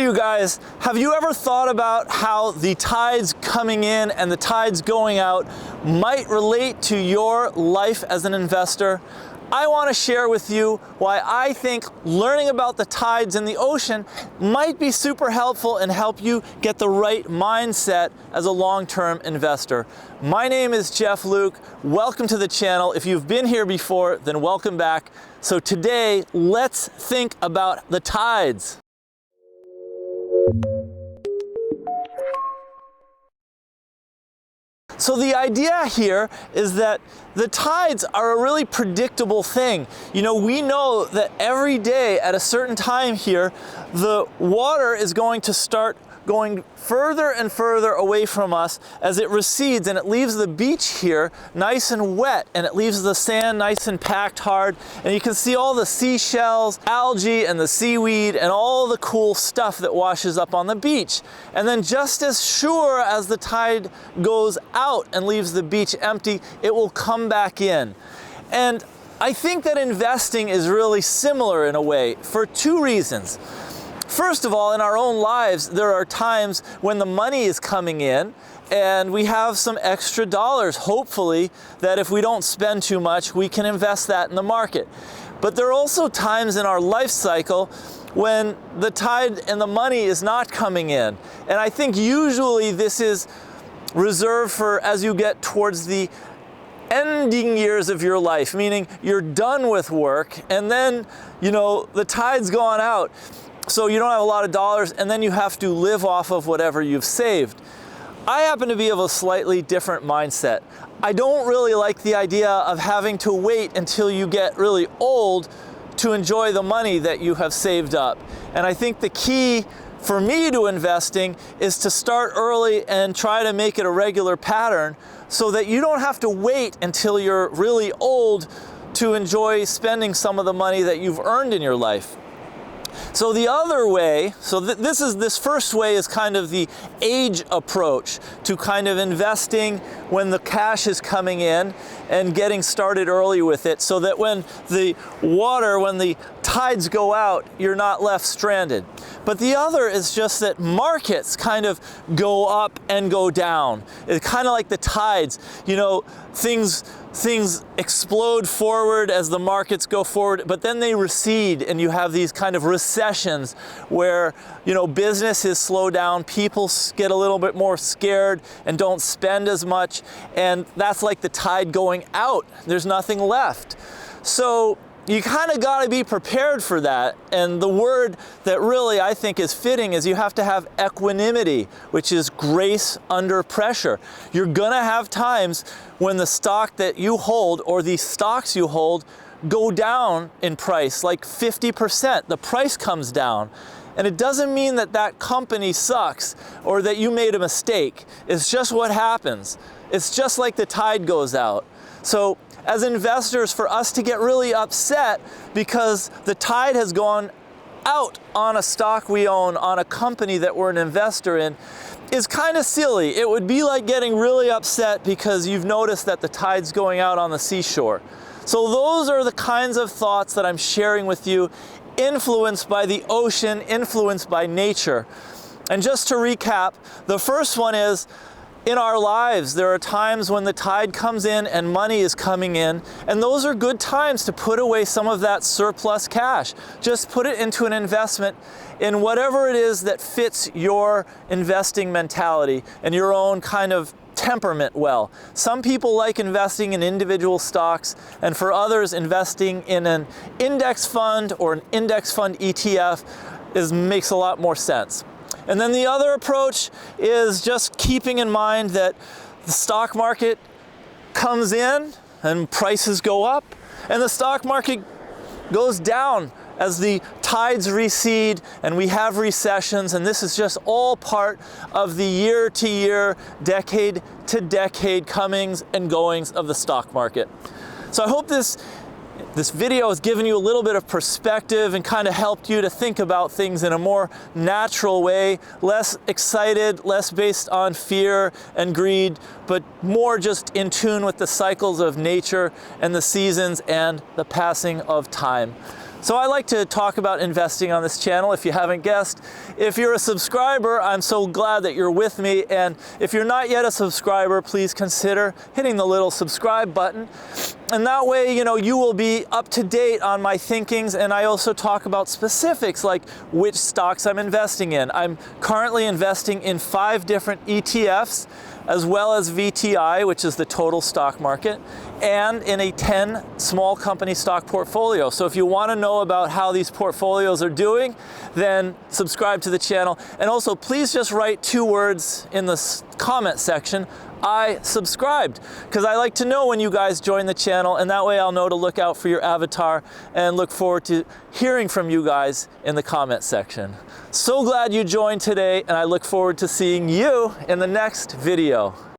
Hey you guys, have you ever thought about how the tides coming in and the tides going out might relate to your life as an investor? I want to share with you why I think learning about the tides in the ocean might be super helpful and help you get the right mindset as a long-term investor. My name is Jeff Luke. Welcome to the channel. If you've been here before, then welcome back. So today, let's think about the tides. So the idea here is that the tides are a really predictable thing. You know, we know that every day at a certain time here, the water is going to start going further and further away from us as it recedes, and it leaves the beach here nice and wet, and it leaves the sand nice and packed hard, and you can see all the seashells, algae, and the seaweed, and all the cool stuff that washes up on the beach. And then just as sure as the tide goes out and leaves the beach empty, it will come back in. And I think that investing is really similar in a way for two reasons. First of all, in our own lives, there are times when the money is coming in and we have some extra dollars, hopefully, that if we don't spend too much, we can invest that in the market. But there are also times in our life cycle when the tide and the money is not coming in. And I think usually this is reserved for as you get towards the ending years of your life, meaning you're done with work and then, you know, the tide's gone out. So you don't have a lot of dollars, and then you have to live off of whatever you've saved. I happen to be of a slightly different mindset. I don't really like the idea of having to wait until you get really old to enjoy the money that you have saved up. And I think the key for me to investing is to start early and try to make it a regular pattern so that you don't have to wait until you're really old to enjoy spending some of the money that you've earned in your life. So the other way, this first way is kind of the age approach to kind of investing when the cash is coming in and getting started early with it so that when the tides go out, you're not left stranded. But the other is just that markets kind of go up and go down. It's kind of like the tides, you know, things explode forward as the markets go forward, but then they recede and you have these kind of recessions where, you know, businesses slow down, people get a little bit more scared and don't spend as much, and that's like the tide going out. There's nothing left. So you kind of got to be prepared for that, and the word that really I think is fitting is you have to have equanimity, which is grace under pressure. You're going to have times when the stock that you hold or the stocks you hold go down in price, like 50%. The price comes down. And it doesn't mean that that company sucks or that you made a mistake. It's just what happens. It's just like the tide goes out. So as investors, for us to get really upset because the tide has gone out on a stock we own, on a company that we're an investor in, is kind of silly. It would be like getting really upset because you've noticed that the tide's going out on the seashore. So those are the kinds of thoughts that I'm sharing with you, influenced by the ocean, influenced by nature. And just to recap, the first one is, in our lives, there are times when the tide comes in and money is coming in, and those are good times to put away some of that surplus cash. Just put it into an investment in whatever it is that fits your investing mentality and your own kind of temperament well. Some people like investing in individual stocks, and for others, investing in an index fund or an index fund ETF makes a lot more sense. And then the other approach is just keeping in mind that the stock market comes in and prices go up, and the stock market goes down as the tides recede and we have recessions, and this is just all part of the year-to-year, decade-to-decade comings and goings of the stock market. So I hope this video has given you a little bit of perspective and kind of helped you to think about things in a more natural way, less excited, less based on fear and greed, but more just in tune with the cycles of nature and the seasons and the passing of time. So I like to talk about investing on this channel, if you haven't guessed. If you're a subscriber, I'm so glad that you're with me, and if you're not yet a subscriber, please consider hitting the little subscribe button. And that way, you will be up to date on my thinkings, and I also talk about specifics like which stocks I'm investing in. I'm currently investing in 5 different ETFs, as well as VTI, which is the total stock market, and in a 10 small company stock portfolio. So if you want to know about how these portfolios are doing, then subscribe to the channel. And also, please just write 2 words in the comment section: I subscribed, because I like to know when you guys join the channel, and that way I'll know to look out for your avatar and look forward to hearing from you guys in the comment section. So glad you joined today, and I look forward to seeing you in the next video.